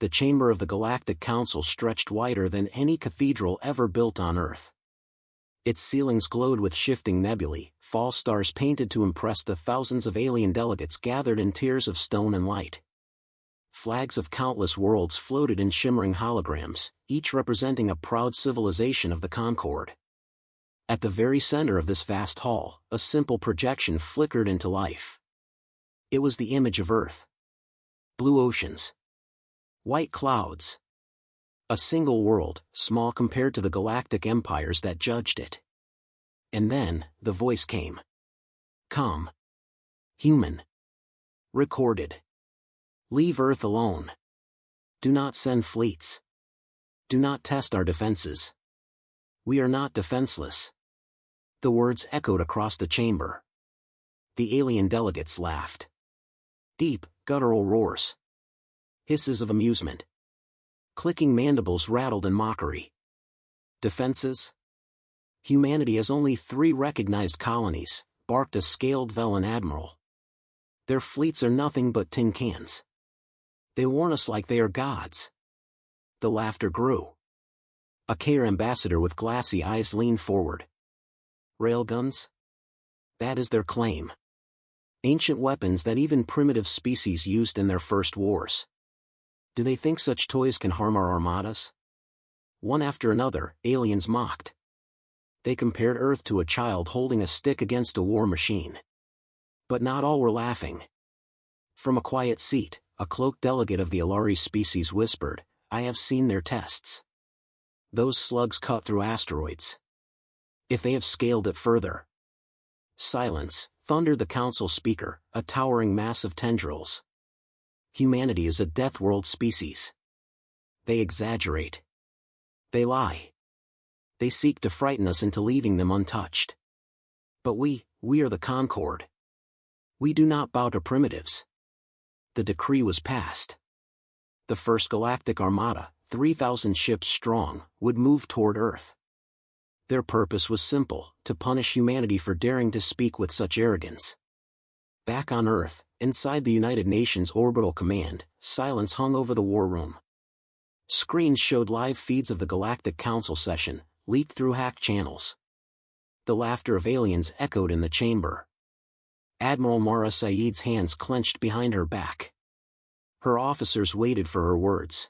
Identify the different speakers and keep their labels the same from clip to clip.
Speaker 1: The chamber of the Galactic Council stretched wider than any cathedral ever built on Earth. Its ceilings glowed with shifting nebulae, false stars painted to impress the thousands of alien delegates gathered in tiers of stone and light. Flags of countless worlds floated in shimmering holograms, each representing a proud civilization of the Concord. At the very center of this vast hall, a simple projection flickered into life. It was the image of Earth. Blue oceans. White clouds. A single world, small compared to the galactic empires that judged it. And then, the voice came. Calm. Human. Recorded. Leave Earth alone. Do not send fleets. Do not test our defenses. We are not defenseless. The words echoed across the chamber. The alien delegates laughed. Deep, guttural roars. Hisses of amusement. Clicking mandibles rattled in mockery. Defenses? Humanity has only 3 recognized colonies, barked a scaled Velen admiral. Their fleets are nothing but tin cans. They warn us like they are gods. The laughter grew. A Care ambassador with glassy eyes leaned forward. Railguns? That is their claim. Ancient weapons that even primitive species used in their first wars. Do they think such toys can harm our armadas? One after another, aliens mocked. They compared Earth to a child holding a stick against a war machine. But not all were laughing. From a quiet seat, a cloaked delegate of the Alari species whispered, I have seen their tests. Those slugs cut through asteroids. If they have scaled it further. Silence, thundered the council speaker, a towering mass of tendrils. Humanity is a death world species. They exaggerate. They lie. They seek to frighten us into leaving them untouched. But we are the Concord. We do not bow to primitives. The decree was passed. The first galactic armada, 3,000 ships strong, would move toward Earth. Their purpose was simple, to punish humanity for daring to speak with such arrogance. Back on Earth, inside the United Nations Orbital Command, silence hung over the war room. Screens showed live feeds of the Galactic Council session, leaked through hacked channels. The laughter of aliens echoed in the chamber. Admiral Mara Saeed's hands clenched behind her back. Her officers waited for her words.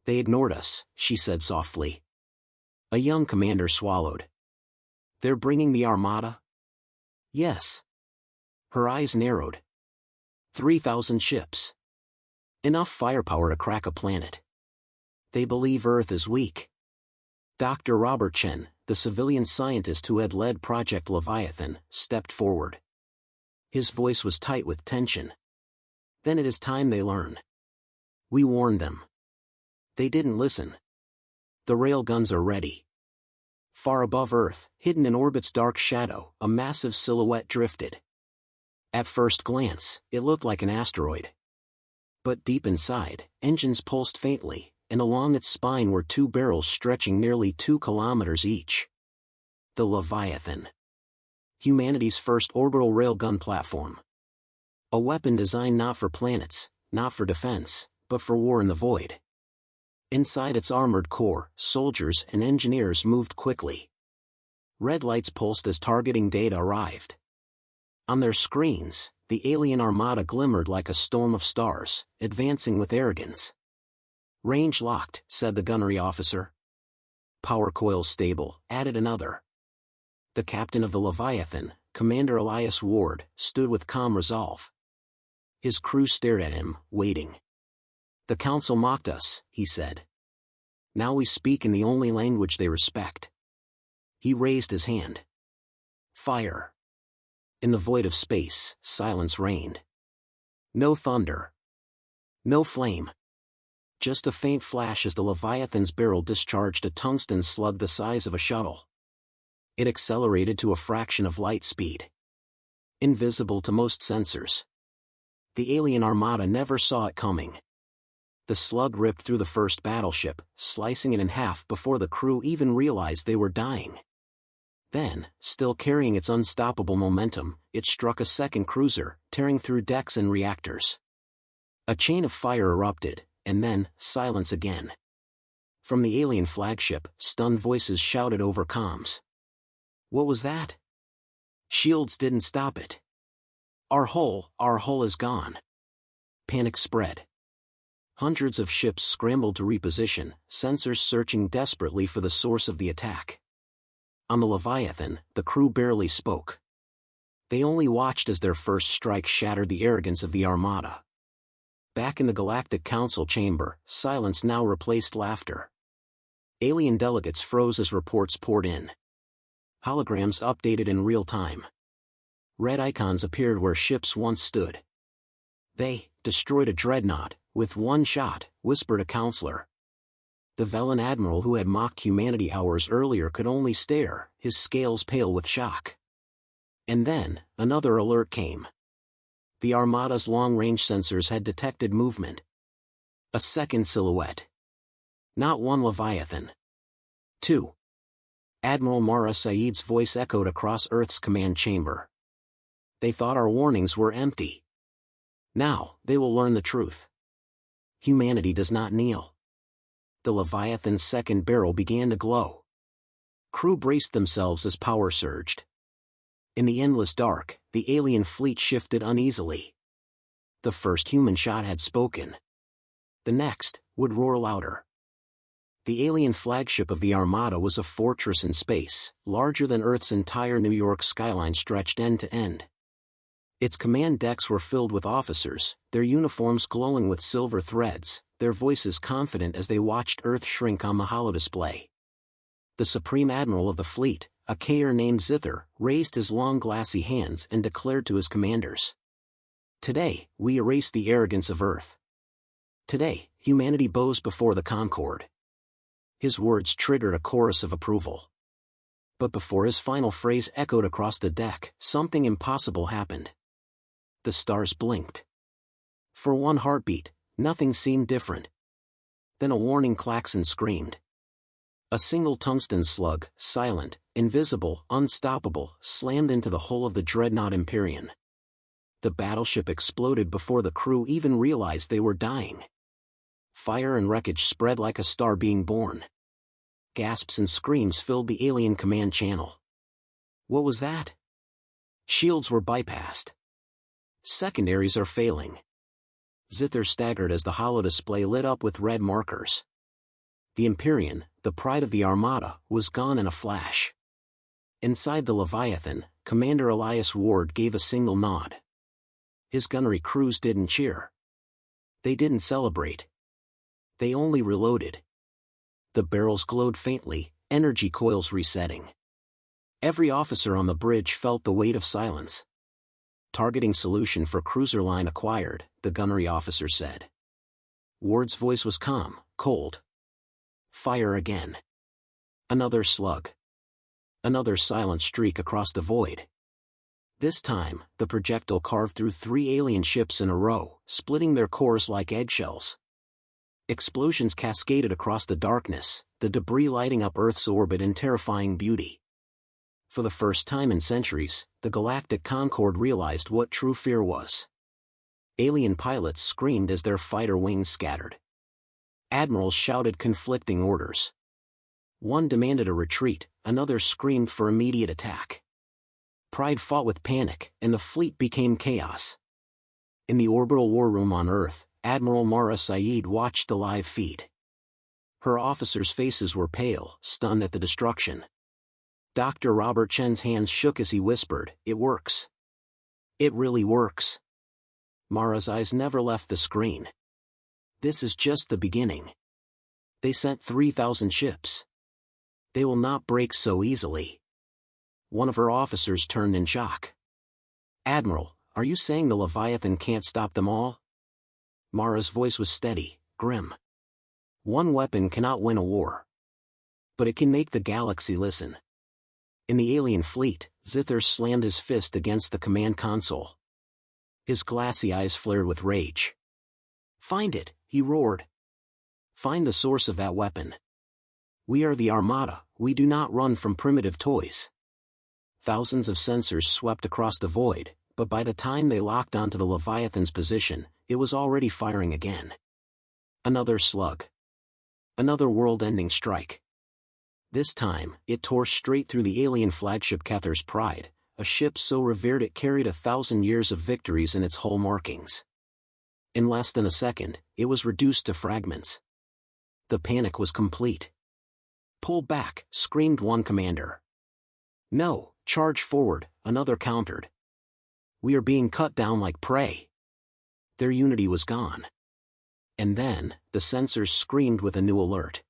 Speaker 1: They ignored us, she said softly. A young commander swallowed. They're bringing the Armada? Yes. Her eyes narrowed. 3,000 ships. Enough firepower to crack a planet. They believe Earth is weak. Dr. Robert Chen, the civilian scientist who had led Project Leviathan, stepped forward. His voice was tight with tension. Then it is time they learn. We warned them. They didn't listen. The railguns are ready. Far above Earth, hidden in orbit's dark shadow, a massive silhouette drifted. At first glance, it looked like an asteroid. But deep inside, engines pulsed faintly, and along its spine were 2 barrels stretching nearly 2 kilometers each. The Leviathan. Humanity's first orbital railgun platform. A weapon designed not for planets, not for defense, but for war in the void. Inside its armored core, soldiers and engineers moved quickly. Red lights pulsed as targeting data arrived. On their screens, the alien armada glimmered like a storm of stars, advancing with arrogance. Range locked, said the gunnery officer. Power coils stable, added another. The captain of the Leviathan, Commander Elias Ward, stood with calm resolve. His crew stared at him, waiting. The council mocked us, he said. Now we speak in the only language they respect. He raised his hand. Fire. In the void of space, silence reigned. No thunder. No flame. Just a faint flash as the Leviathan's barrel discharged a tungsten slug the size of a shuttle. It accelerated to a fraction of light speed. Invisible to most sensors. The alien armada never saw it coming. The slug ripped through the first battleship, slicing it in half before the crew even realized they were dying. Then, still carrying its unstoppable momentum, it struck a second cruiser, tearing through decks and reactors. A chain of fire erupted, and then, silence again. From the alien flagship, stunned voices shouted over comms. What was that? Shields didn't stop it. Our hull is gone. Panic spread. Hundreds of ships scrambled to reposition, sensors searching desperately for the source of the attack. On the Leviathan, the crew barely spoke. They only watched as their first strike shattered the arrogance of the Armada. Back in the Galactic Council chamber, silence now replaced laughter. Alien delegates froze as reports poured in. Holograms updated in real time. Red icons appeared where ships once stood. They destroyed a dreadnought, with one shot, whispered a counselor. The Velen admiral who had mocked humanity hours earlier could only stare, his scales pale with shock. And then, another alert came. The Armada's long-range sensors had detected movement. A second silhouette. Not one Leviathan. Two. Admiral Mara Saeed's voice echoed across Earth's command chamber. They thought our warnings were empty. Now, they will learn the truth. Humanity does not kneel. The Leviathan's second barrel began to glow. Crew braced themselves as power surged. In the endless dark, the alien fleet shifted uneasily. The first human shot had spoken. The next would roar louder. The alien flagship of the Armada was a fortress in space, larger than Earth's entire New York skyline stretched end to end. Its command decks were filled with officers, their uniforms glowing with silver threads, their voices confident as they watched Earth shrink on the holodisplay. The Supreme Admiral of the fleet, a Kair named Zither, raised his long glassy hands and declared to his commanders. Today, we erase the arrogance of Earth. Today, humanity bows before the Concorde. His words triggered a chorus of approval. But before his final phrase echoed across the deck, something impossible happened. The stars blinked. For one heartbeat, nothing seemed different. Then a warning klaxon screamed. A single tungsten slug, silent, invisible, unstoppable, slammed into the hull of the dreadnought Empyrean. The battleship exploded before the crew even realized they were dying. Fire and wreckage spread like a star being born. Gasps and screams filled the alien command channel. What was that? Shields were bypassed. Secondaries are failing. Zither staggered as the holodisplay lit up with red markers. The Empyrean, the pride of the Armada, was gone in a flash. Inside the Leviathan, Commander Elias Ward gave a single nod. His gunnery crews didn't cheer. They didn't celebrate. They only reloaded. The barrels glowed faintly, energy coils resetting. Every officer on the bridge felt the weight of silence. Targeting solution for cruiser line acquired, the gunnery officer said. Ward's voice was calm, cold. Fire again. Another slug. Another silent streak across the void. This time, the projectile carved through 3 alien ships in a row, splitting their cores like eggshells. Explosions cascaded across the darkness, the debris lighting up Earth's orbit in terrifying beauty. For the first time in centuries, the Galactic Concorde realized what true fear was. Alien pilots screamed as their fighter wings scattered. Admirals shouted conflicting orders. One demanded a retreat, another screamed for immediate attack. Pride fought with panic, and the fleet became chaos. In the orbital war room on Earth, Admiral Mara Saeed watched the live feed. Her officers' faces were pale, stunned at the destruction. Dr. Robert Chen's hands shook as he whispered, "It works. It really works." Mara's eyes never left the screen. This is just the beginning. They sent 3,000 ships. They will not break so easily. One of her officers turned in shock. "Admiral, are you saying the Leviathan can't stop them all?" Mara's voice was steady, grim. "One weapon cannot win a war. But it can make the galaxy listen." In the alien fleet, Zither slammed his fist against the command console. His glassy eyes flared with rage. "Find it," he roared. "Find the source of that weapon. We are the Armada, we do not run from primitive toys." Thousands of sensors swept across the void, but by the time they locked onto the Leviathan's position, it was already firing again. Another slug. Another world-ending strike. This time, it tore straight through the alien flagship Kether's Pride, a ship so revered it carried 1,000 years of victories in its hull markings. In less than a second, it was reduced to fragments. The panic was complete. "Pull back," screamed one commander. "No, charge forward," another countered. "We are being cut down like prey." Their unity was gone. And then, the sensors screamed with a new alert.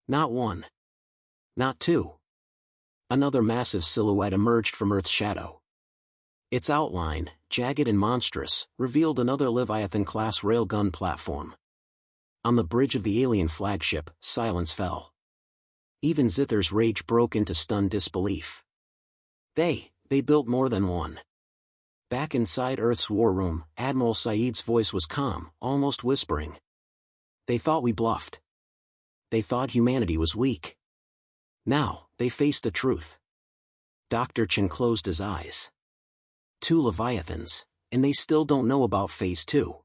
Speaker 1: Not one. Not two. Another massive silhouette emerged from Earth's shadow. Its outline, jagged and monstrous, revealed another Leviathan-class railgun platform. On the bridge of the alien flagship, silence fell. Even Zither's rage broke into stunned disbelief. They built more than one. Back inside Earth's war room, Admiral Saeed's voice was calm, almost whispering. "They thought we bluffed. They thought humanity was weak. Now, they face the truth." Dr. Chen closed his eyes. 2 Leviathans, and they still don't know about Phase 2.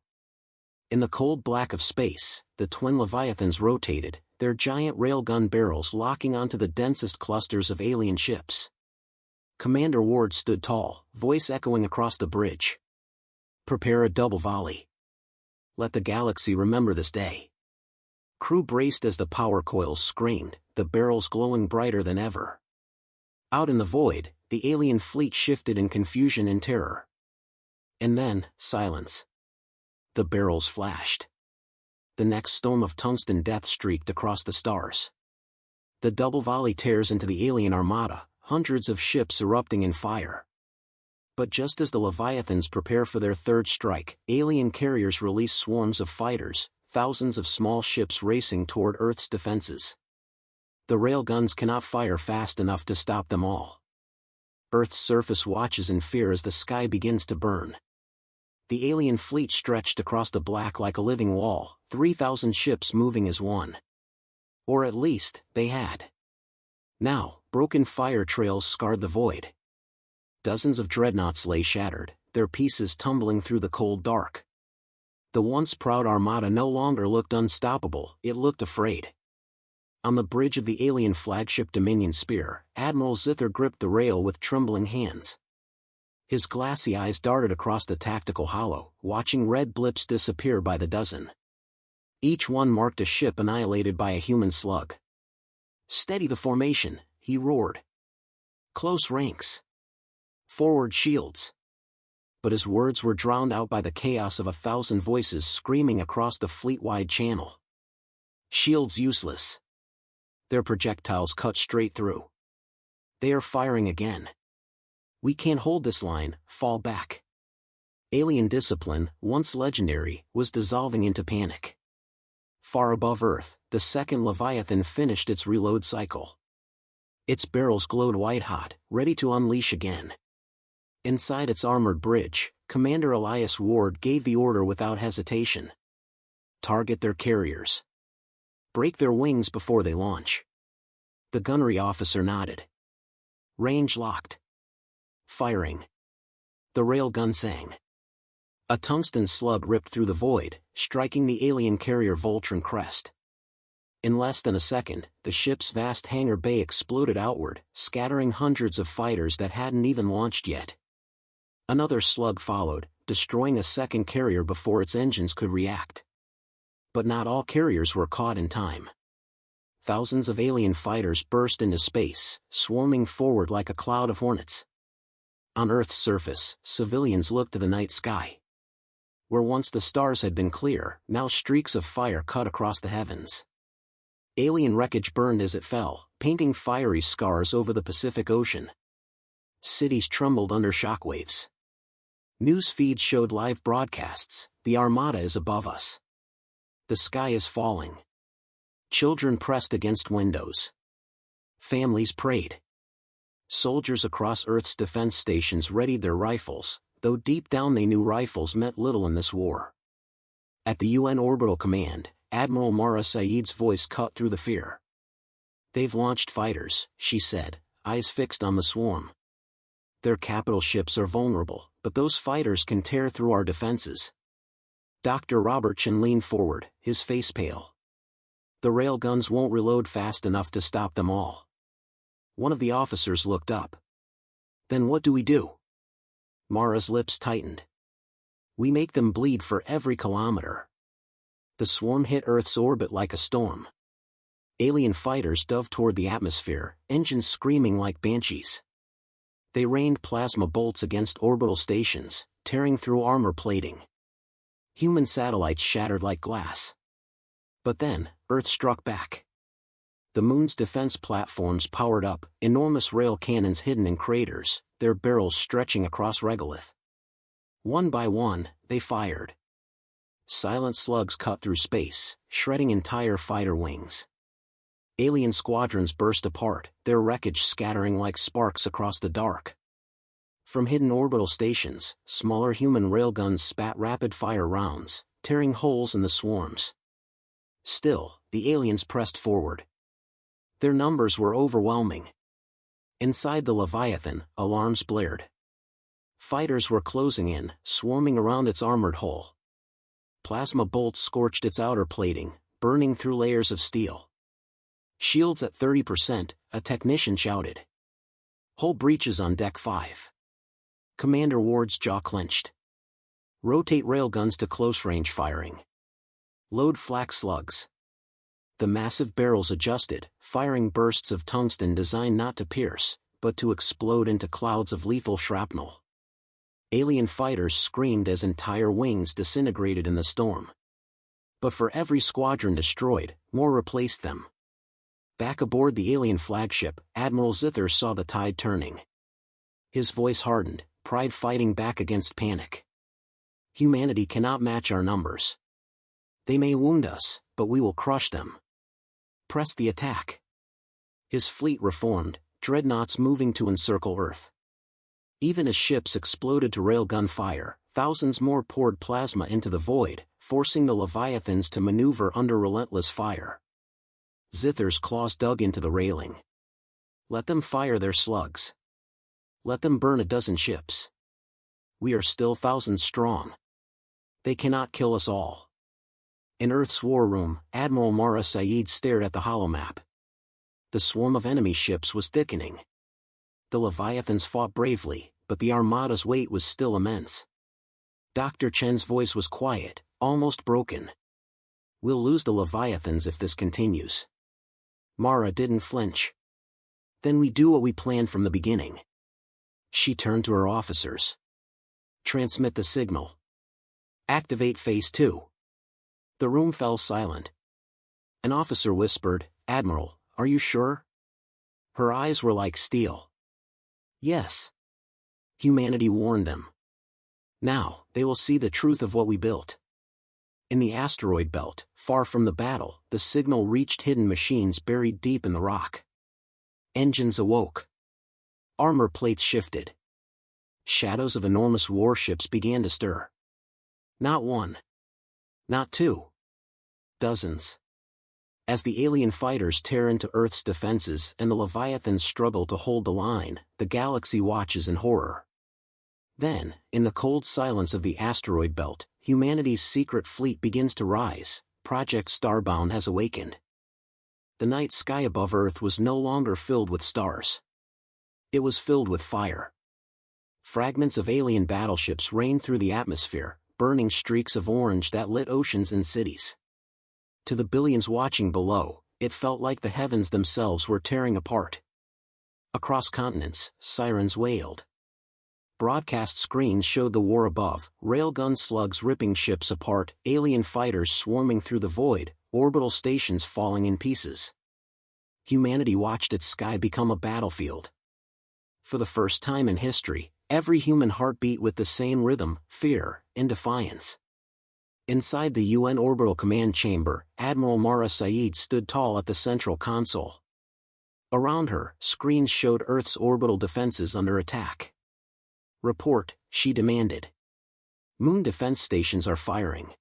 Speaker 1: In the cold black of space, the twin Leviathans rotated, their giant railgun barrels locking onto the densest clusters of alien ships. Commander Ward stood tall, voice echoing across the bridge. "Prepare a double volley. Let the galaxy remember this day." Crew braced as the power coils screamed, the barrels glowing brighter than ever. Out in the void, the alien fleet shifted in confusion and terror. And then, silence. The barrels flashed. The next storm of tungsten death streaked across the stars. The double volley tears into the alien armada, hundreds of ships erupting in fire. But just as the Leviathans prepare for their third strike, alien carriers release swarms of fighters, thousands of small ships racing toward Earth's defenses. The railguns cannot fire fast enough to stop them all. Earth's surface watches in fear as the sky begins to burn. The alien fleet stretched across the black like a living wall, 3,000 ships moving as one. Or at least, they had. Now, broken fire trails scarred the void. Dozens of dreadnoughts lay shattered, their pieces tumbling through the cold dark. The once proud armada no longer looked unstoppable, it looked afraid. On the bridge of the alien flagship Dominion Spear, Admiral Zither gripped the rail with trembling hands. His glassy eyes darted across the tactical hollow, watching red blips disappear by the dozen. Each one marked a ship annihilated by a human slug. "Steady the formation," he roared. "Close ranks. Forward shields." But his words were drowned out by the chaos of 1,000 voices screaming across the fleet-wide channel. "Shields useless. Their projectiles cut straight through. They are firing again. We can't hold this line, fall back." Alien discipline, once legendary, was dissolving into panic. Far above Earth, the second Leviathan finished its reload cycle. Its barrels glowed white-hot, ready to unleash again. Inside its armored bridge, Commander Elias Ward gave the order without hesitation. "Target their carriers. Break their wings before they launch." The gunnery officer nodded. Range locked. Firing. The railgun sang. A tungsten slug ripped through the void, striking the alien carrier Voltron crest. In less than a second, the ship's vast hangar bay exploded outward, scattering hundreds of fighters that hadn't even launched yet. Another slug followed, destroying a second carrier before its engines could react. But not all carriers were caught in time. Thousands of alien fighters burst into space, swarming forward like a cloud of hornets. On Earth's surface, civilians looked to the night sky. Where once the stars had been clear, now streaks of fire cut across the heavens. Alien wreckage burned as it fell, painting fiery scars over the Pacific Ocean. Cities trembled under shockwaves. News feeds showed live broadcasts, "The Armada is above us. The sky is falling." Children pressed against windows. Families prayed. Soldiers across Earth's defense stations readied their rifles, though deep down they knew rifles meant little in this war. At the UN Orbital Command, Admiral Mara Saeed's voice cut through the fear. "They've launched fighters," she said, eyes fixed on the swarm. "Their capital ships are vulnerable, but those fighters can tear through our defenses." Dr. Robertson leaned forward, his face pale. The railguns won't reload fast enough to stop them all. One of the officers looked up. Then what do we do? Mara's lips tightened. We make them bleed for every kilometer. The swarm hit Earth's orbit like a storm. Alien fighters dove toward the atmosphere, engines screaming like banshees. They rained plasma bolts against orbital stations, tearing through armor plating. Human satellites shattered like glass. But then, Earth struck back. The moon's defense platforms powered up, enormous rail cannons hidden in craters, their barrels stretching across regolith. One by one, they fired. Silent slugs cut through space, shredding entire fighter wings. Alien squadrons burst apart, their wreckage scattering like sparks across the dark. From hidden orbital stations, smaller human railguns spat rapid-fire rounds, tearing holes in the swarms. Still, the aliens pressed forward. Their numbers were overwhelming. Inside the Leviathan, alarms blared. Fighters were closing in, swarming around its armored hull. Plasma bolts scorched its outer plating, burning through layers of steel. Shields at 30%, a technician shouted. Hull breaches on Deck 5. Commander Ward's jaw clenched. Rotate railguns to close-range firing. Load flak slugs. The massive barrels adjusted, firing bursts of tungsten designed not to pierce, but to explode into clouds of lethal shrapnel. Alien fighters screamed as entire wings disintegrated in the storm. But for every squadron destroyed, more replaced them. Back aboard the alien flagship, Admiral Zither saw the tide turning. His voice hardened, pride fighting back against panic. Humanity cannot match our numbers. They may wound us, but we will crush them. Press the attack. His fleet reformed, dreadnoughts moving to encircle Earth. Even as ships exploded to railgun fire, thousands more poured plasma into the void, forcing the Leviathans to maneuver under relentless fire. Zither's claws dug into the railing. Let them fire their slugs. Let them burn a dozen ships. We are still thousands strong. They cannot kill us all. In Earth's war room, Admiral Mara Saeed stared at the holomap. The swarm of enemy ships was thickening. The Leviathans fought bravely, but the Armada's weight was still immense. Dr. Chen's voice was quiet, almost broken. We'll lose the Leviathans if this continues. Mara didn't flinch. Then we do what we planned from the beginning. She turned to her officers. Transmit the signal. Activate Phase 2. The room fell silent. An officer whispered, Admiral, are you sure? Her eyes were like steel. Yes. Humanity warned them. Now, they will see the truth of what we built. In the asteroid belt, far from the battle, the signal reached hidden machines buried deep in the rock. Engines awoke. Armor plates shifted. Shadows of enormous warships began to stir. Not one. Not two. Dozens. As the alien fighters tear into Earth's defenses and the Leviathans struggle to hold the line, the galaxy watches in horror. Then, in the cold silence of the asteroid belt, humanity's secret fleet begins to rise. Project Starbound has awakened. The night sky above Earth was no longer filled with stars. It was filled with fire. Fragments of alien battleships rained through the atmosphere, burning streaks of orange that lit oceans and cities. To the billions watching below, it felt like the heavens themselves were tearing apart. Across continents, sirens wailed. Broadcast screens showed the war above, railgun slugs ripping ships apart, alien fighters swarming through the void, orbital stations falling in pieces. Humanity watched its sky become a battlefield. For the first time in history, every human heart beat with the same rhythm, fear, and defiance. Inside the UN Orbital Command Chamber, Admiral Mara Saeed stood tall at the central console. Around her, screens showed Earth's orbital defenses under attack. Report, she demanded. Moon defense stations are firing.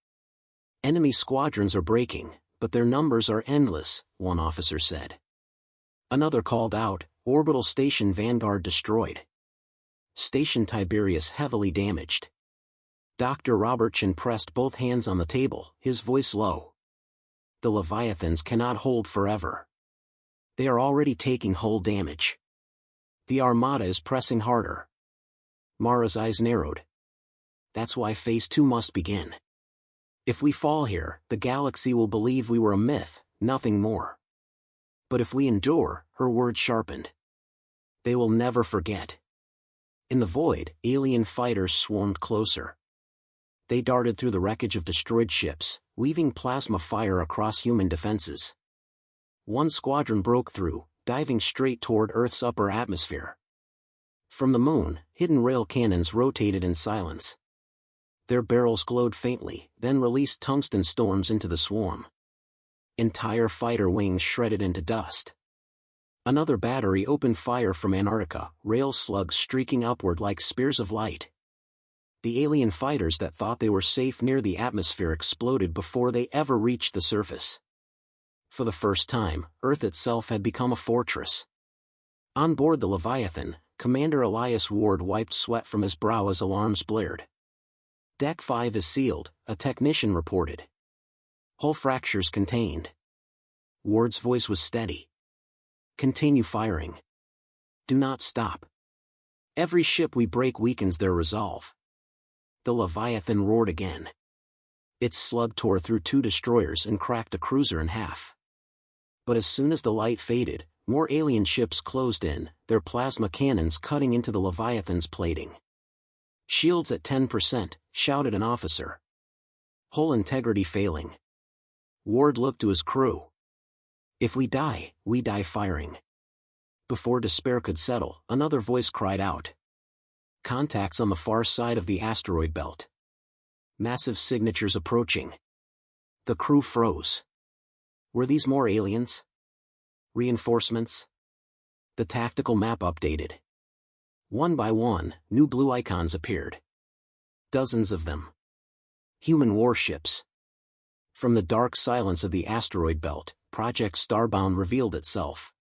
Speaker 1: Enemy squadrons are breaking, but their numbers are endless, one officer said. Another called out, Orbital Station Vanguard destroyed. Station Tiberius heavily damaged. Dr. Robertson pressed both hands on the table, his voice low. The Leviathans cannot hold forever. They are already taking hull damage. The Armada is pressing harder. Mara's eyes narrowed. That's why Phase 2 must begin. If we fall here, the galaxy will believe we were a myth, nothing more. But if we endure, her words sharpened. They will never forget. In the void, alien fighters swarmed closer. They darted through the wreckage of destroyed ships, weaving plasma fire across human defenses. One squadron broke through, diving straight toward Earth's upper atmosphere. From the moon, hidden rail cannons rotated in silence. Their barrels glowed faintly, then released tungsten storms into the swarm. Entire fighter wings shredded into dust. Another battery opened fire from Antarctica, rail slugs streaking upward like spears of light. The alien fighters that thought they were safe near the atmosphere exploded before they ever reached the surface. For the first time, Earth itself had become a fortress. On board the Leviathan, Commander Elias Ward wiped sweat from his brow as alarms blared. Deck 5 is sealed, a technician reported. Hull fractures contained. Ward's voice was steady. Continue firing. Do not stop. Every ship we break weakens their resolve. The Leviathan roared again. Its slug tore through 2 destroyers and cracked a cruiser in half. But as soon as the light faded, more alien ships closed in, their plasma cannons cutting into the Leviathan's plating. Shields at 10%, shouted an officer. Hull integrity failing. Ward looked to his crew. If we die firing. Before despair could settle, another voice cried out. Contacts on the far side of the asteroid belt. Massive signatures approaching. The crew froze. Were these more aliens? Reinforcements? The tactical map updated. One by one, new blue icons appeared. Dozens of them. Human warships. From the dark silence of the asteroid belt, Project Starbound revealed itself.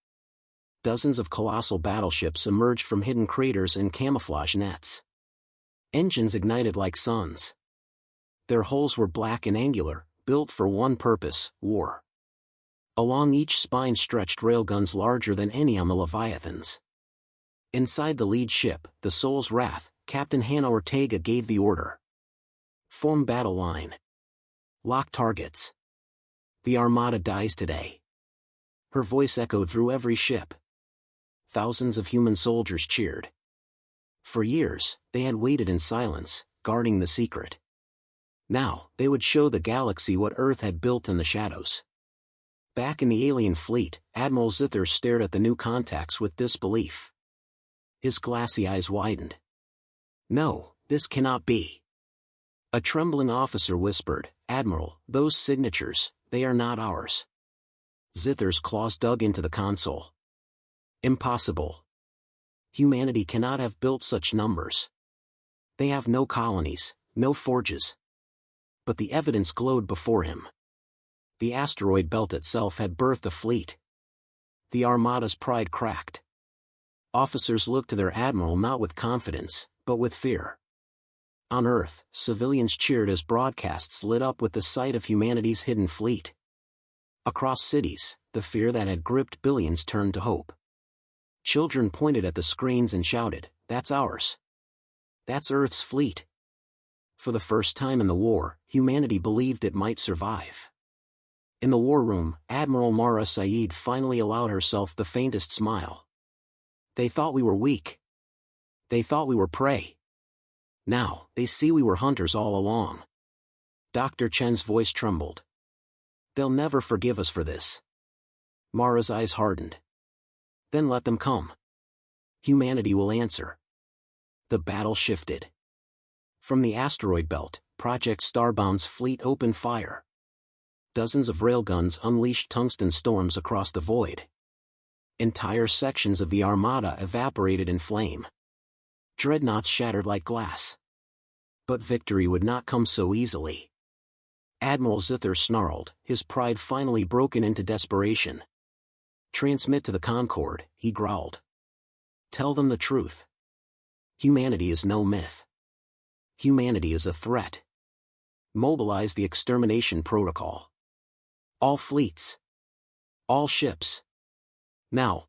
Speaker 1: Dozens of colossal battleships emerged from hidden craters and camouflage nets. Engines ignited like suns. Their hulls were black and angular, built for one purpose, war. Along each spine stretched railguns larger than any on the Leviathans. Inside the lead ship, the Soul's Wrath, Captain Hannah Ortega gave the order. Form battle line. Lock targets. The Armada dies today. Her voice echoed through every ship. Thousands of human soldiers cheered. For years, they had waited in silence, guarding the secret. Now, they would show the galaxy what Earth had built in the shadows. Back in the alien fleet, Admiral Zither stared at the new contacts with disbelief. His glassy eyes widened. No, this cannot be. A trembling officer whispered, Admiral, those signatures, they are not ours. Zither's claws dug into the console. Impossible. Humanity cannot have built such numbers. They have no colonies, no forges. But the evidence glowed before him. The asteroid belt itself had birthed a fleet. The Armada's pride cracked. Officers looked to their admiral not with confidence, but with fear. On Earth, civilians cheered as broadcasts lit up with the sight of humanity's hidden fleet. Across cities, the fear that had gripped billions turned to hope. Children pointed at the screens and shouted, "That's ours. That's Earth's fleet." For the first time in the war, humanity believed it might survive. In the war room, Admiral Mara Saeed finally allowed herself the faintest smile. They thought we were weak. They thought we were prey. Now, they see we were hunters all along. Dr. Chen's voice trembled. They'll never forgive us for this. Mara's eyes hardened. Then let them come. Humanity will answer. The battle shifted. From the asteroid belt, Project Starbound's fleet opened fire. Dozens of railguns unleashed tungsten storms across the void. Entire sections of the Armada evaporated in flame. Dreadnoughts shattered like glass. But victory would not come so easily. Admiral Zither snarled, his pride finally broken into desperation. Transmit to the Concorde, he growled. Tell them the truth. Humanity is no myth. Humanity is a threat. Mobilize the extermination protocol. All fleets. All ships. Now.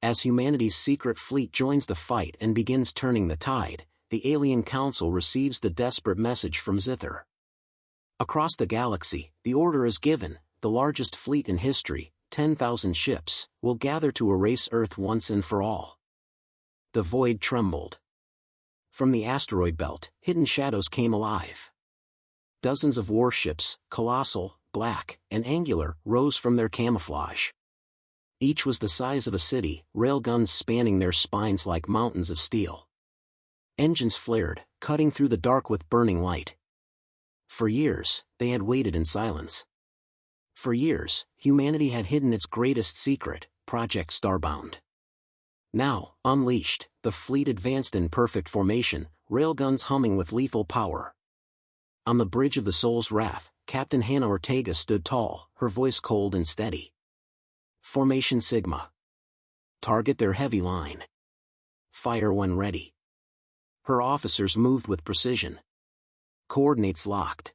Speaker 1: As humanity's secret fleet joins the fight and begins turning the tide, the Alien Council receives the desperate message from Zither. Across the galaxy, the order is given: the largest fleet in history, 10,000 ships, will gather to erase Earth once and for all. The void trembled. From the asteroid belt, hidden shadows came alive. Dozens of warships, colossal, black, and angular, rose from their camouflage. Each was the size of a city, railguns spanning their spines like mountains of steel. Engines flared, cutting through the dark with burning light. For years, they had waited in silence. For years, humanity had hidden its greatest secret, Project Starbound. Now, unleashed, the fleet advanced in perfect formation, railguns humming with lethal power. On the bridge of the Soul's Wrath, Captain Hannah Ortega stood tall, her voice cold and steady. Formation Sigma. Target their heavy line. Fire when ready. Her officers moved with precision. Coordinates locked.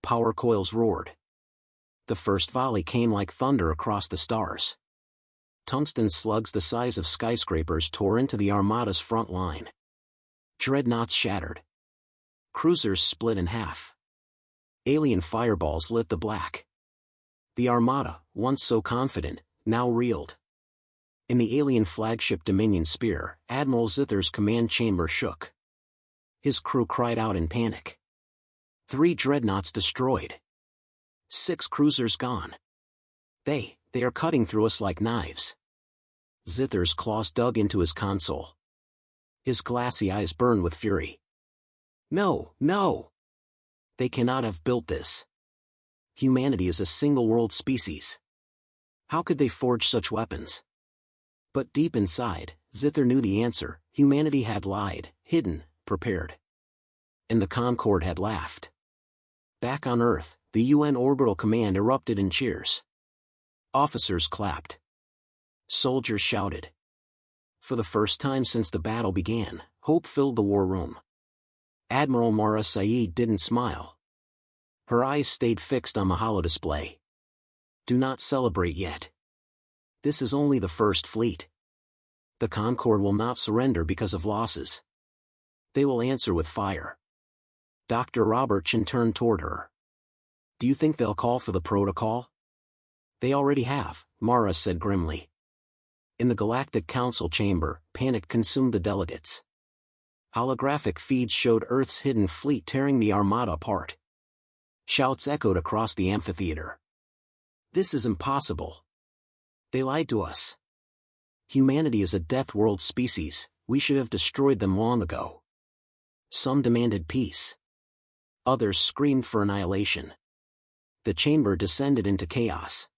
Speaker 1: Power coils roared. The first volley came like thunder across the stars. Tungsten slugs the size of skyscrapers tore into the Armada's front line. Dreadnoughts shattered. Cruisers split in half. Alien fireballs lit the black. The Armada, once so confident, now reeled. In the alien flagship Dominion Spear, Admiral Zither's command chamber shook. His crew cried out in panic. 3 dreadnoughts destroyed. 6 cruisers gone. They are cutting through us like knives. Zither's claws dug into his console. His glassy eyes burned with fury. No, no! They cannot have built this. Humanity is a single-world species. How could they forge such weapons? But deep inside, Zither knew the answer: humanity had lied, hidden, prepared. And the Concorde had laughed. Back on Earth, the UN Orbital Command erupted in cheers. Officers clapped. Soldiers shouted. For the first time since the battle began, hope filled the war room. Admiral Mara Saeed didn't smile. Her eyes stayed fixed on the holodisplay. Do not celebrate yet. This is only the first fleet. The Concorde will not surrender because of losses. They will answer with fire. Dr. Robertson turned toward her. Do you think they'll call for the protocol? They already have, Mara said grimly. In the Galactic Council chamber, panic consumed the delegates. Holographic feeds showed Earth's hidden fleet tearing the Armada apart. Shouts echoed across the amphitheater. This is impossible. They lied to us. Humanity is a death world species, we should have destroyed them long ago. Some demanded peace. Others screamed for annihilation. The chamber descended into chaos.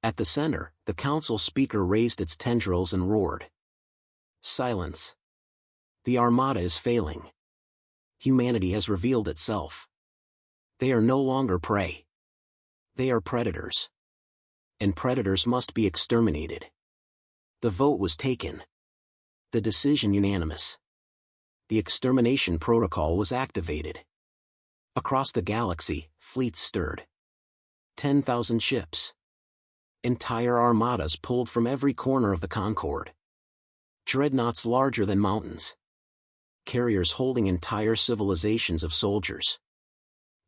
Speaker 1: At the center, the council speaker raised its tendrils and roared. Silence. The Armada is failing. Humanity has revealed itself. They are no longer prey. They are predators. And predators must be exterminated. The vote was taken. The decision unanimous. The extermination protocol was activated. Across the galaxy, fleets stirred. 10,000 ships. Entire armadas pulled from every corner of the Concorde. Dreadnoughts larger than mountains. Carriers holding entire civilizations of soldiers.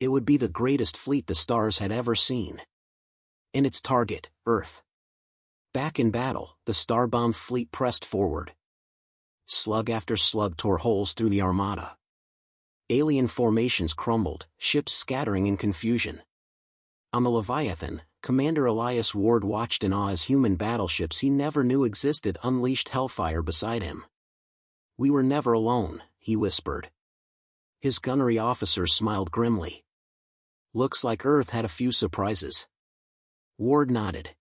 Speaker 1: It would be the greatest fleet the stars had ever seen. And its target, Earth. Back in battle, the star-bound fleet pressed forward. Slug after slug tore holes through the Armada. Alien formations crumbled, ships scattering in confusion. On the Leviathan, Commander Elias Ward watched in awe as human battleships he never knew existed unleashed hellfire beside him. We were never alone, he whispered. His gunnery officers smiled grimly. Looks like Earth had a few surprises. Ward nodded.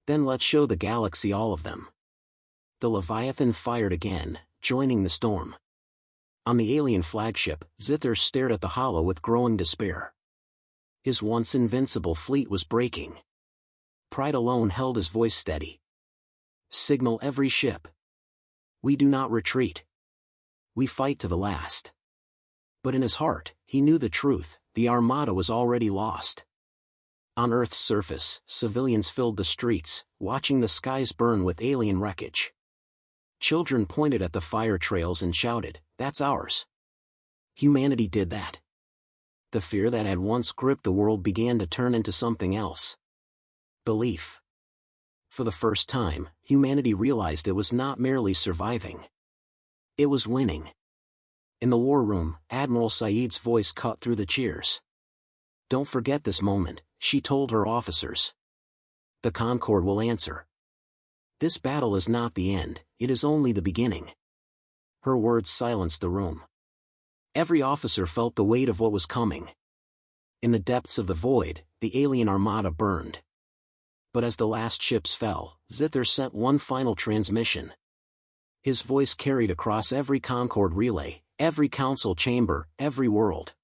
Speaker 1: Then let's show the galaxy all of them. The Leviathan fired again, joining the storm. On the alien flagship, Zither stared at the hollow with growing despair. His once invincible fleet was breaking. Pride alone held his voice steady. Signal every ship. We do not retreat. We fight to the last. But in his heart, he knew the truth: the Armada was already lost. On Earth's surface, civilians filled the streets, watching the skies burn with alien wreckage. Children pointed at the fire trails and shouted, "That's ours. Humanity did that." The fear that had once gripped the world began to turn into something else: belief. For the first time, humanity realized it was not merely surviving. It was winning. In the war room, Admiral Saeed's voice cut through the cheers. "Don't forget this moment," she told her officers. "The Concorde will answer. This battle is not the end, it is only the beginning." Her words silenced the room. Every officer felt the weight of what was coming. In the depths of the void, the alien Armada burned. But as the last ships fell, Zither sent one final transmission. His voice carried across every Concorde relay, every council chamber, every world.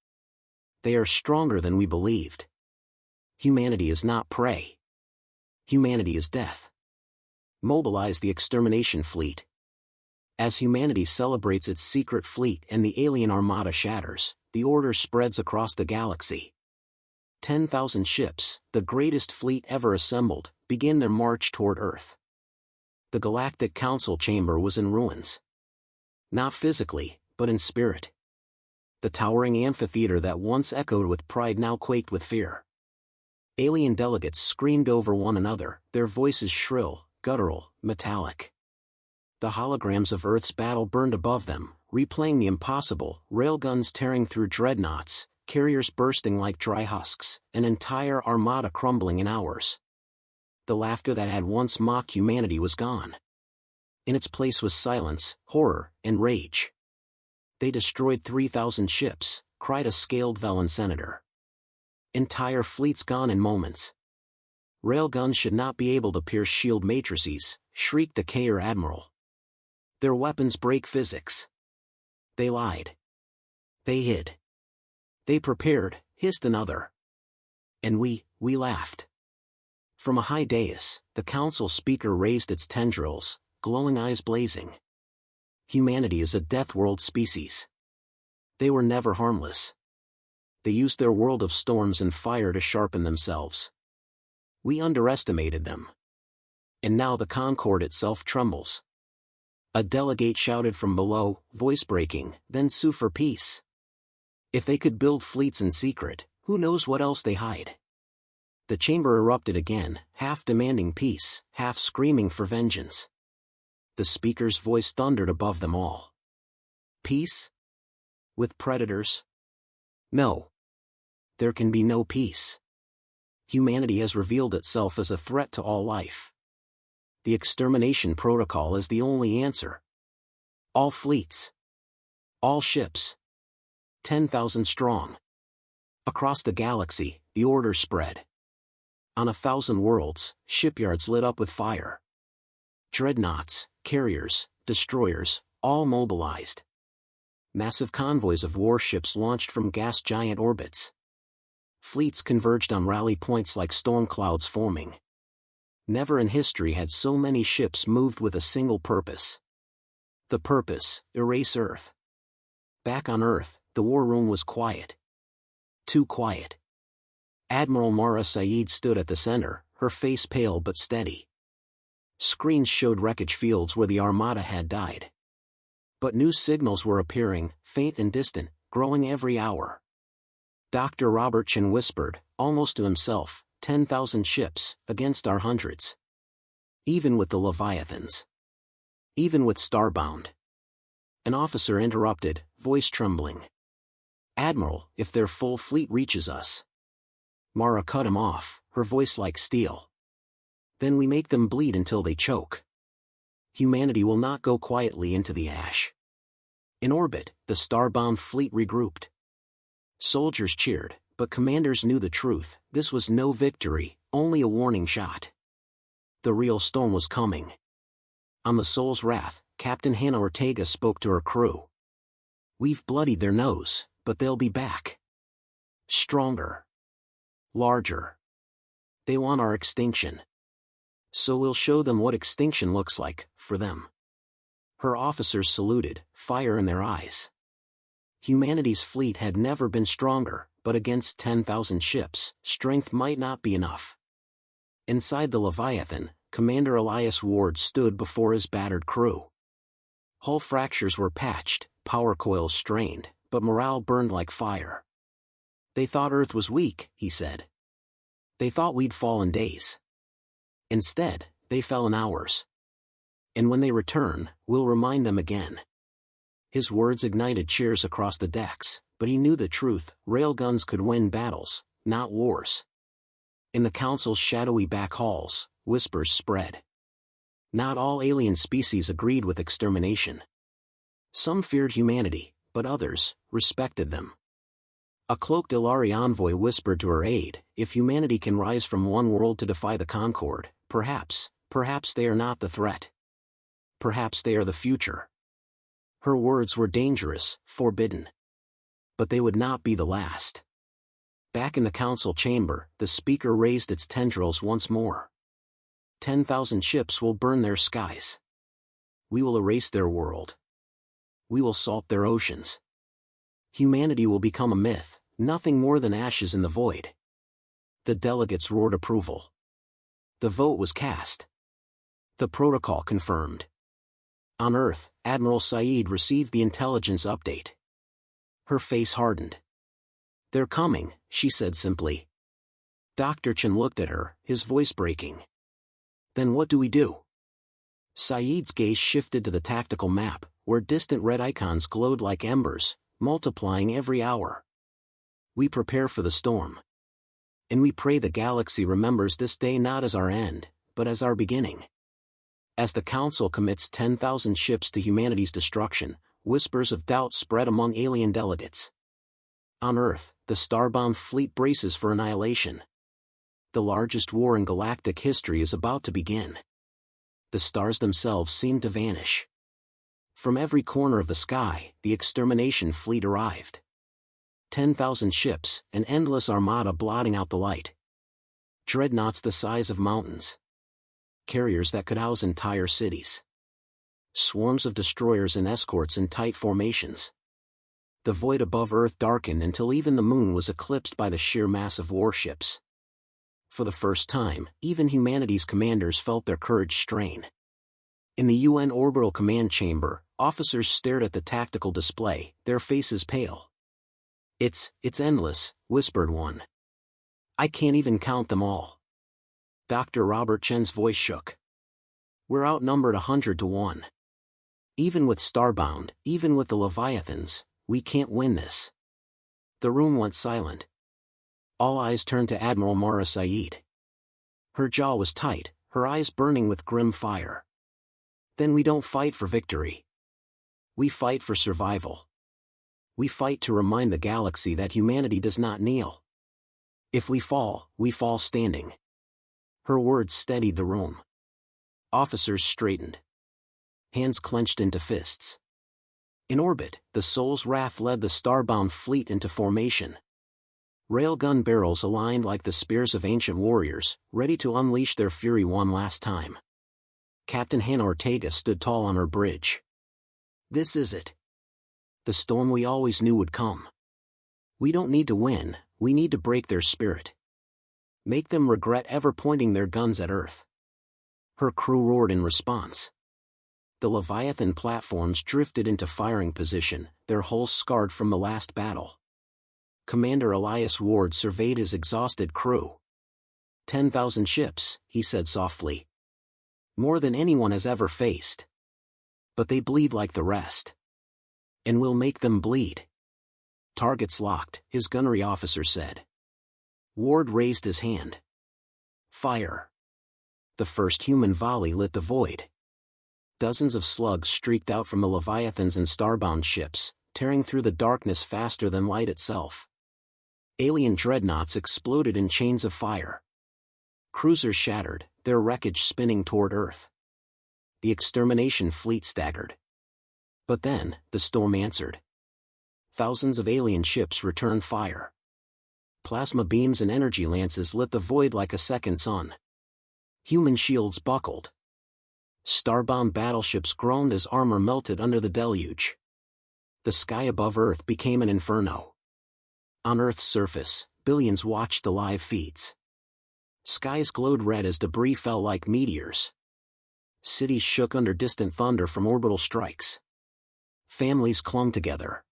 Speaker 1: "They are stronger than we believed. Humanity is not prey. Humanity is death. Mobilize the extermination fleet." As humanity celebrates its secret fleet and the alien Armada shatters, the order spreads across the galaxy. 10,000 ships, the greatest fleet ever assembled, begin their march toward Earth. The Galactic Council chamber was in ruins. Not physically, but in spirit. The towering amphitheater that once echoed with pride now quaked with fear. Alien delegates screamed over one another, their voices shrill, guttural, metallic. The holograms of Earth's battle burned above them, replaying the impossible: railguns tearing through dreadnoughts, carriers bursting like dry husks, an entire Armada crumbling in hours. The laughter that had once mocked humanity was gone. In its place was silence, horror, and rage. "They destroyed 3,000 ships," cried a scaled Velen senator. "Entire fleets gone in moments." "Railguns should not be able to pierce shield matrices," shrieked the Kair admiral. "Their weapons break physics." "They lied. They hid. They prepared," hissed another. "And we laughed." From a high dais, the council speaker raised its tendrils, glowing eyes blazing. "Humanity is a death world species. They were never harmless. They used their world of storms and fire to sharpen themselves. We underestimated them. And now the Concorde itself trembles." A delegate shouted from below, voice breaking, "Then sue for peace. If they could build fleets in secret, who knows what else they hide?" The chamber erupted again, half demanding peace, half screaming for vengeance. The speaker's voice thundered above them all. "Peace? With predators? No. There can be no peace. Humanity has revealed itself as a threat to all life. The extermination protocol is the only answer. All fleets. All ships. 10,000 strong." Across the galaxy, the order spread. On 1,000 worlds, shipyards lit up with fire. Dreadnoughts, carriers, destroyers, all mobilized. Massive convoys of warships launched from gas giant orbits. Fleets converged on rally points like storm clouds forming. Never in history had so many ships moved with a single purpose. The purpose: erase Earth. Back on Earth, the war room was quiet. Too quiet. Admiral Mara Saeed stood at the center, her face pale but steady. Screens showed wreckage fields where the Armada had died. But new signals were appearing, faint and distant, growing every hour. Dr. Robertson whispered, almost to himself, 10,000 ships, against our hundreds. Even with the Leviathans. Even with Starbound. An officer interrupted, voice trembling. "Admiral, if their full fleet reaches us." Mara cut him off, her voice like steel. "Then we make them bleed until they choke. Humanity will not go quietly into the ash." In orbit, the Starbound fleet regrouped. Soldiers cheered, but commanders knew the truth: this was no victory, only a warning shot. The real storm was coming. On the Soul's Wrath, Captain Hannah Ortega spoke to her crew. "We've bloodied their nose, but they'll be back. Stronger. Larger. They want our extinction. So we'll show them what extinction looks like, for them." Her officers saluted, fire in their eyes. Humanity's fleet had never been stronger, but against 10,000 ships, strength might not be enough. Inside the Leviathan, Commander Elias Ward stood before his battered crew. Hull fractures were patched, power coils strained, but morale burned like fire. "They thought Earth was weak," he said. "They thought we'd fall in days. Instead, they fell in hours. And when they return, we'll remind them again." His words ignited cheers across the decks, but he knew the truth: railguns could win battles, not wars. In the Council's shadowy back halls, whispers spread. Not all alien species agreed with extermination. Some feared humanity, but others respected them. A cloaked Ilari envoy whispered to her aide, "If humanity can rise from one world to defy the Concord, perhaps they are not the threat. Perhaps they are the future." Her words were dangerous, forbidden. But they would not be the last. Back in the council chamber, the speaker raised its tendrils once more. 10,000 ships will burn their skies. We will erase their world. We will salt their oceans. Humanity will become a myth, nothing more than ashes in the void. The delegates roared approval. The vote was cast. The protocol confirmed. On Earth, Admiral Saeed received the intelligence update. Her face hardened. "They're coming," she said simply. Dr. Chen looked at her, his voice breaking. "Then what do we do?" Saeed's gaze shifted to the tactical map, where distant red icons glowed like embers, multiplying every hour. "We prepare for the storm. And we pray the galaxy remembers this day not as our end, but as our beginning." As the Council commits 10,000 ships to humanity's destruction, whispers of doubt spread among alien delegates. On Earth, the starbound fleet braces for annihilation. The largest war in galactic history is about to begin. The stars themselves seem to vanish. From every corner of the sky, the extermination fleet arrived. 10,000 ships, an endless armada blotting out the light. Dreadnoughts the size of mountains. Carriers that could house entire cities. Swarms of destroyers and escorts in tight formations. The void above Earth darkened until even the moon was eclipsed by the sheer mass of warships. For the first time, even humanity's commanders felt their courage strain. In the UN Orbital Command Chamber, officers stared at the tactical display, their faces pale. It's endless," whispered one. "I can't even count them all." Dr. Robert Chen's voice shook. "We're outnumbered 100 to 1. Even with Starbound, even with the Leviathans, we can't win this." The room went silent. All eyes turned to Admiral Mara Saeed. Her jaw was tight, her eyes burning with grim fire. "Then we don't fight for victory. We fight for survival. We fight to remind the galaxy that humanity does not kneel. If we fall standing." Her words steadied the room. Officers straightened. Hands clenched into fists. In orbit, the Soul's Wrath led the starbound fleet into formation. Railgun barrels aligned like the spears of ancient warriors, ready to unleash their fury one last time. Captain Hannah Ortega stood tall on her bridge. "This is it. The storm we always knew would come. We don't need to win, we need to break their spirit. Make them regret ever pointing their guns at Earth." Her crew roared in response. The Leviathan platforms drifted into firing position, their hulls scarred from the last battle. Commander Elias Ward surveyed his exhausted crew. 10,000 ships, he said softly. "More than anyone has ever faced. But they bleed like the rest. And we'll make them bleed." "Targets locked," his gunnery officer said. Ward raised his hand. "Fire." The first human volley lit the void. Dozens of slugs streaked out from the Leviathans and starbound ships, tearing through the darkness faster than light itself. Alien dreadnoughts exploded in chains of fire. Cruisers shattered, their wreckage spinning toward Earth. The extermination fleet staggered. But then, the storm answered. Thousands of alien ships returned fire. Plasma beams and energy lances lit the void like a second sun. Human shields buckled. Starbound battleships groaned as armor melted under the deluge. The sky above Earth became an inferno. On Earth's surface, billions watched the live feeds. Skies glowed red as debris fell like meteors. Cities shook under distant thunder from orbital strikes. Families clung together.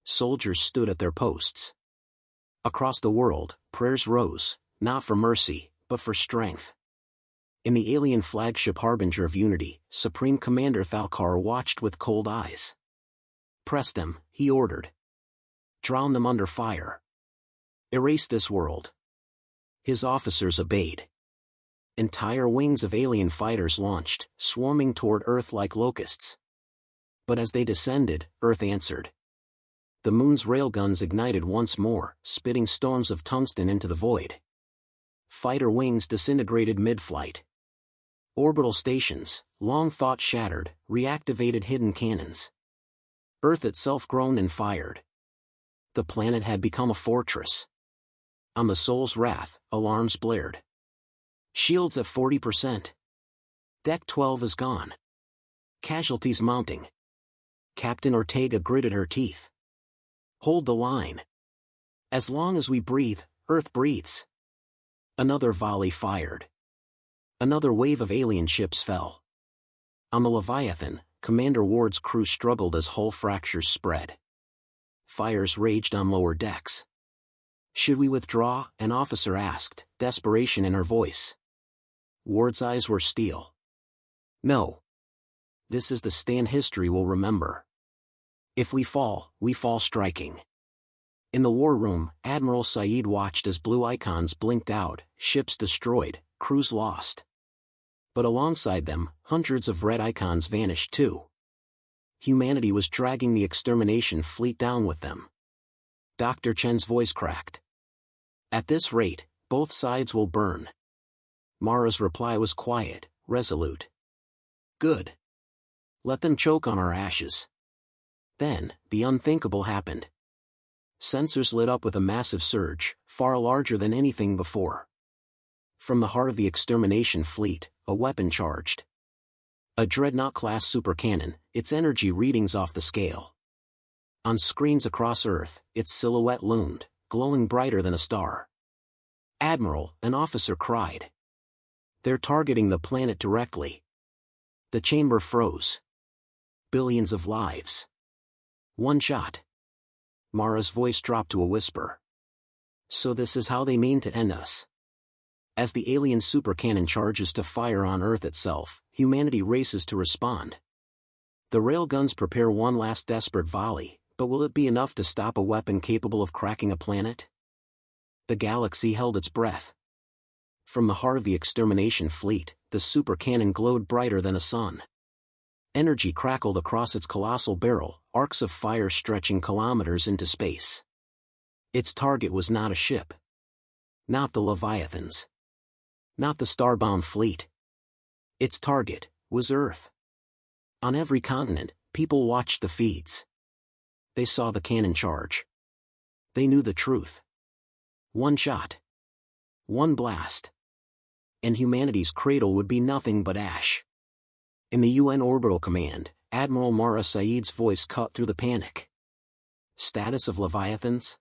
Speaker 1: Soldiers stood at their posts. Across the world, prayers rose, not for mercy, but for strength. In the alien flagship Harbinger of Unity, Supreme Commander Thalkar watched with cold eyes. "Press them," he ordered. "Drown them under fire. Erase this world." His officers obeyed. Entire wings of alien fighters launched, swarming toward Earth like locusts. But as they descended, Earth answered. The moon's railguns ignited once more, spitting storms of tungsten into the void. Fighter wings disintegrated mid-flight. Orbital stations, long thought shattered, reactivated hidden cannons. Earth itself groaned and fired. The planet had become a fortress. On the Soul's Wrath, alarms blared. Shields at 40%. Deck 12 is gone. Casualties mounting. Captain Ortega gritted her teeth. "Hold the line. As long as we breathe, Earth breathes." Another volley fired. Another wave of alien ships fell. On the Leviathan, Commander Ward's crew struggled as hull fractures spread. Fires raged on lower decks. "Should we withdraw?" an officer asked, desperation in her voice. Ward's eyes were steel. "No. This is the stand history will remember. If we fall striking." In the war room, Admiral Saeed watched as blue icons blinked out, ships destroyed, crews lost. But alongside them, hundreds of red icons vanished too. Humanity was dragging the extermination fleet down with them. Dr. Chen's voice cracked. "At this rate, both sides will burn." Mara's reply was quiet, resolute. "Good. Let them choke on our ashes." Then, the unthinkable happened. Sensors lit up with a massive surge, far larger than anything before. From the heart of the extermination fleet, a weapon charged. A Dreadnought-class supercannon, its energy readings off the scale. On screens across Earth, its silhouette loomed, glowing brighter than a star. "Admiral," an officer cried. "They're targeting the planet directly." The chamber froze. Billions of lives. One shot. Mara's voice dropped to a whisper. "So this is how they mean to end us." As the alien supercannon charges to fire on Earth itself, humanity races to respond. The railguns prepare one last desperate volley, but will it be enough to stop a weapon capable of cracking a planet? The galaxy held its breath. From the heart of the extermination fleet, the supercannon glowed brighter than a sun. Energy crackled across its colossal barrel, arcs of fire stretching kilometers into space. Its target was not a ship. Not the Leviathans. Not the starbound fleet. Its target was Earth. On every continent, people watched the feeds. They saw the cannon charge. They knew the truth. One shot. One blast. And humanity's cradle would be nothing but ash. In the UN Orbital Command, Admiral Mara Saeed's voice cut through the panic. "Status of Leviathans?"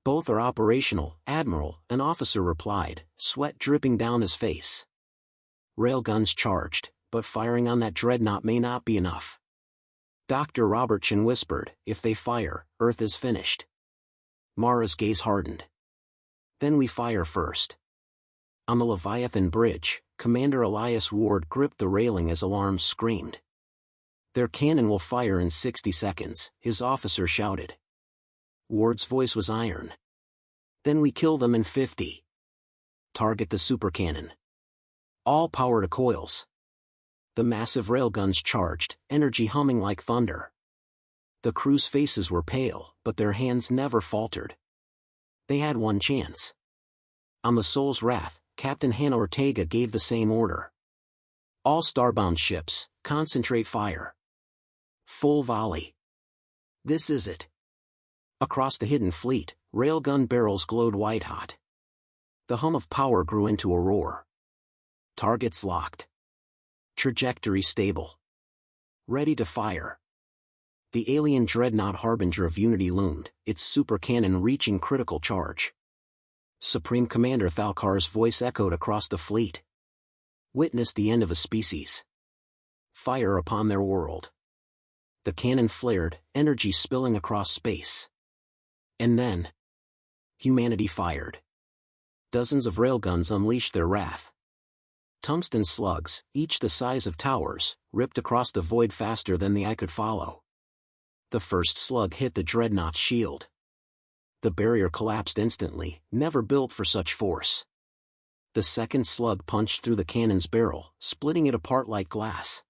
Speaker 1: "Both are operational, Admiral," an officer replied, sweat dripping down his face. "Railguns charged, but firing on that dreadnought may not be enough." Dr. Robertson whispered, "If they fire, Earth is finished." Mara's gaze hardened. "Then we fire first." On the Leviathan bridge, Commander Elias Ward gripped the railing as alarms screamed. "Their cannon will fire in 60 seconds, his officer shouted. Ward's voice was iron. "Then we kill them in 50. Target the supercannon. All power to coils." The massive railguns charged, energy humming like thunder. The crew's faces were pale, but their hands never faltered. They had one chance. On the Soul's Wrath, Captain Hannah Ortega gave the same order. "All starbound ships, concentrate fire. Full volley. This is it." Across the hidden fleet, railgun barrels glowed white-hot. The hum of power grew into a roar. Targets locked. Trajectory stable. Ready to fire. The alien dreadnought harbinger of unity loomed, its super cannon reaching critical charge. Supreme Commander Thalkar's voice echoed across the fleet. Witness the end of a species. Fire upon their world. The cannon flared, energy spilling across space. And then, humanity fired. Dozens of railguns unleashed their wrath. Tungsten slugs, each the size of towers, ripped across the void faster than the eye could follow. The first slug hit the dreadnought's shield. The barrier collapsed instantly, never built for such force. The second slug punched through the cannon's barrel, splitting it apart like glass.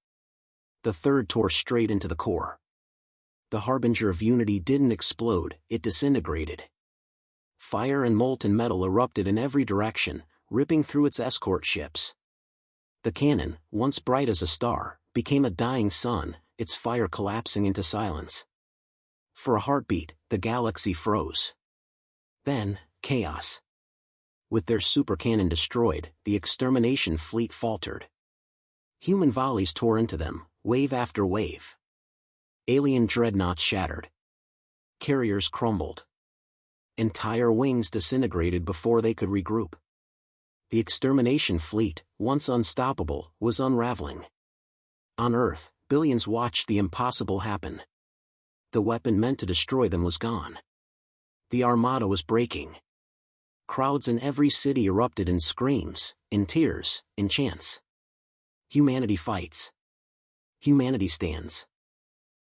Speaker 1: The third tore straight into the core. The harbinger of unity didn't explode, it disintegrated. Fire and molten metal erupted in every direction, ripping through its escort ships. The cannon, once bright as a star, became a dying sun, its fire collapsing into silence. For a heartbeat, the galaxy froze. Then, chaos. With their super cannon destroyed, the extermination fleet faltered. Human volleys tore into them, wave after wave. Alien dreadnoughts shattered. Carriers crumbled. Entire wings disintegrated before they could regroup. The extermination fleet, once unstoppable, was unraveling. On Earth, billions watched the impossible happen. The weapon meant to destroy them was gone. The Armada was breaking. Crowds in every city erupted in screams, in tears, in chants. Humanity fights. Humanity stands.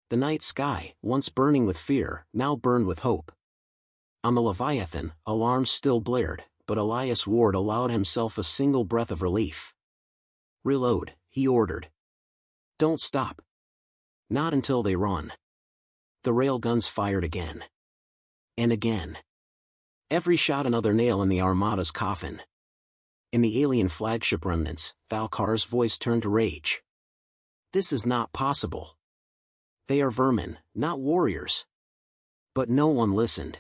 Speaker 1: The night sky, once burning with fear, now burned with hope. On the Leviathan, alarms still blared, but Elias Ward allowed himself a single breath of relief. Reload, he ordered. Don't stop. Not until they run. The railguns fired again. And again. Every shot another nail in the Armada's coffin. In the alien flagship remnants, Thalkar's voice turned to rage. This is not possible. They are vermin, not warriors. But no one listened.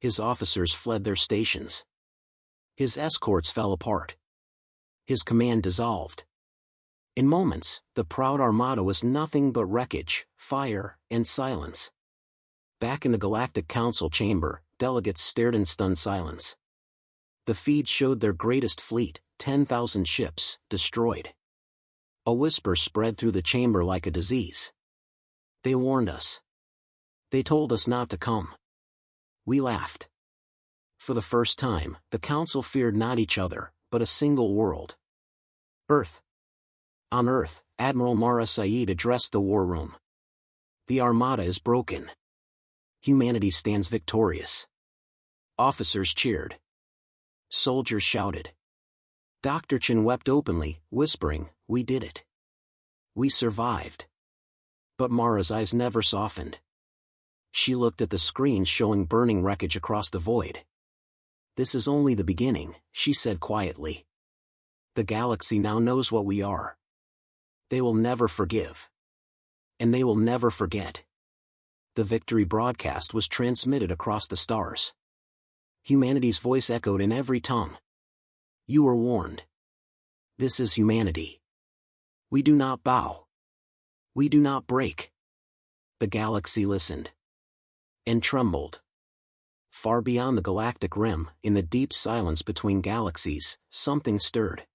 Speaker 1: His officers fled their stations. His escorts fell apart. His command dissolved. In moments, the proud Armada was nothing but wreckage, fire, and silence. Back in the Galactic Council chamber, delegates stared in stunned silence. The feed showed their greatest fleet, 10,000 ships, destroyed. A whisper spread through the chamber like a disease. They warned us. They told us not to come. We laughed. For the first time, the Council feared not each other, but a single world. Earth. On Earth, Admiral Mara Saeed addressed the war room. The Armada is broken. Humanity stands victorious. Officers cheered. Soldiers shouted. Dr. Chen wept openly, whispering, "We did it. We survived." But Mara's eyes never softened. She looked at the screens showing burning wreckage across the void. "This is only the beginning," she said quietly. "The galaxy now knows what we are. They will never forgive. And they will never forget." The victory broadcast was transmitted across the stars. Humanity's voice echoed in every tongue. You were warned. This is humanity. We do not bow. We do not break. The galaxy listened. And trembled. Far beyond the galactic rim, in the deep silence between galaxies, something stirred.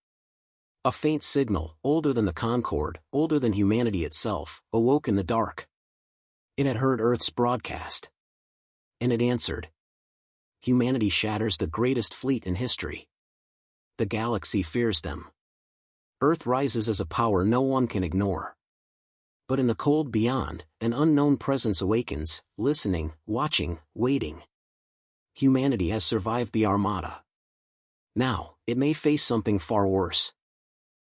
Speaker 1: A faint signal, older than the Concorde, older than humanity itself, awoke in the dark. It had heard Earth's broadcast. And it answered. Humanity shatters the greatest fleet in history. The galaxy fears them. Earth rises as a power no one can ignore. But in the cold beyond, an unknown presence awakens, listening, watching, waiting. Humanity has survived the Armada. Now, it may face something far worse.